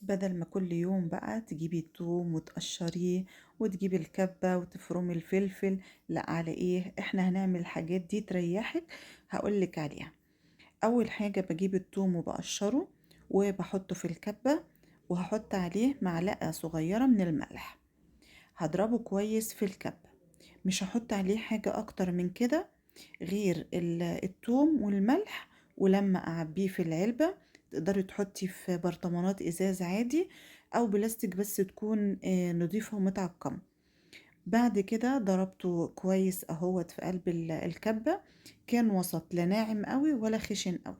بدل ما كل يوم بقى تجيبي التوم وتقشريه وتجيبي الكبة وتفرمي الفلفل، لا، على ايه، احنا هنعمل الحاجات دي تريحك. هقولك عليها. اول حاجة بجيب التوم وبقشره وبحطه في الكبة، وهحط عليه معلقة صغيرة من الملح. هضربه كويس في الكبة، مش هحط عليه حاجة اكتر من كده غير التوم والملح. ولما اعبيه في العلبة، تقدري تحطي في برطمانات ازاز عادي او بلاستيك، بس تكون نضيفة ومتعقمة. بعد كده ضربته كويس اهوت في قلب الكبة. كان وسط، لا ناعم قوي ولا خشن قوي.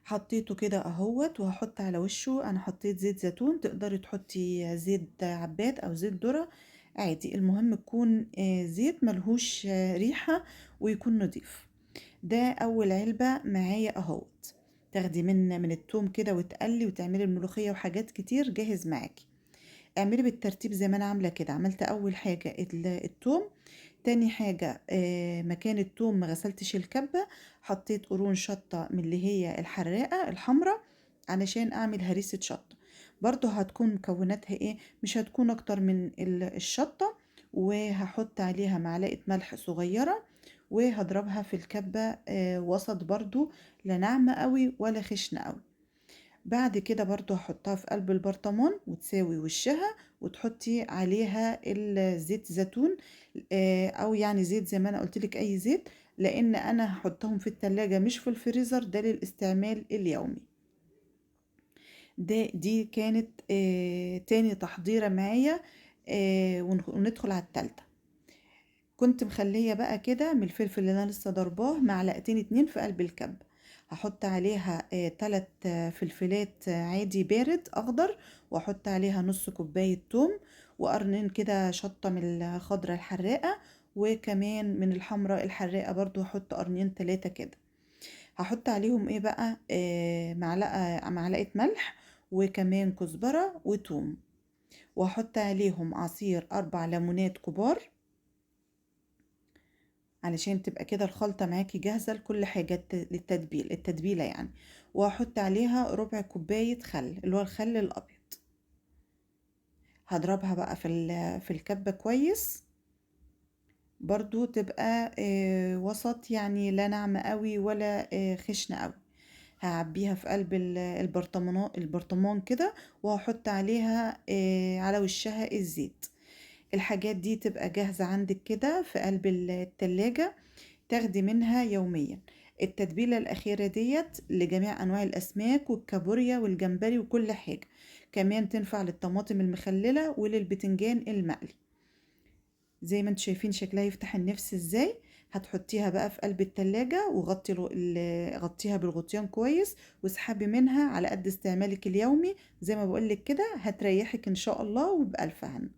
حطيته كده اهوت، وهحط على وشه، انا حطيت زيت زيتون، تقدري تحطي زيت عباد او زيت ذرة عادي، المهم يكون زيت ملهوش ريحة ويكون نضيف. ده اول علبة معايا اهوت. تاخدي من التوم كده وتقلي وتعملي الملوخية وحاجات كتير جاهز معاكي. اعملي بالترتيب زي ما انا عاملة كده. عملت اول حاجة التوم. تاني حاجة مكان التوم ما غسلتش الكبة، حطيت قرون شطة من اللي هي الحراقة الحمراء علشان اعمل هريسة شطة. برضو هتكون مكوناتها ايه، مش هتكون اكتر من الشطة. وهحط عليها معلقة ملح صغيرة، وهضربها في الكبة وسط برضو، لا ناعمة قوي ولا خشنة قوي. بعد كده برضو هحطها في قلب البرطمان وتساوي وشها، وتحطي عليها الزيت زيتون، او يعني زيت زي ما انا قلتلك اي زيت، لان انا هحطهم في التلاجة مش في الفريزر، ده للاستعمال اليومي. دي كانت تاني تحضيرة معايا. وندخل على التالتة. كنت مخلية بقى كده من الفلفل اللي انا لسه ضرباه معلقتين اتنين في قلب الكب. هحط عليها 3 فلفلات عادي بارد اخضر، واحط عليها نص كوباية توم، وقرنين كده شطة من الخضرة الحراقة، وكمان من الحمراء الحراقة برضو هحط قرنين 3 كده. هحط عليهم ايه بقى، معلقة ملح، وكمان كزبرة وتوم. وهحط عليهم عصير 4 ليمونات كبار، علشان تبقى كده الخلطة معاكي جاهزة لكل حاجة، التتبيلة يعني. وهحط عليها ربع كوباية خل، اللي هو الخل الأبيض. هضربها بقى في الكبة كويس، برضو تبقى وسط، يعني لا ناعمة قوي ولا خشنة قوي. هعبيها في قلب البرطمان كده، وهحط عليها على وشها الزيت. الحاجات دي تبقى جاهزة عندك كده في قلب التلاجة، تاخدي منها يوميا. التتبيلة الأخيرة ديت لجميع أنواع الأسماك والكابوريا والجمبري وكل حاجة. كمان تنفع للطماطم المخللة وللبتنجان المقلي. زي ما انتم شايفين شكلها يفتح النفس ازاي. هتحطيها بقى في قلب التلاجة، وغطي غطيها بالغطيان كويس، واسحبي منها على قد استعمالك اليومي. زي ما بقولك كده هتريحك ان شاء الله، وبألف هنا.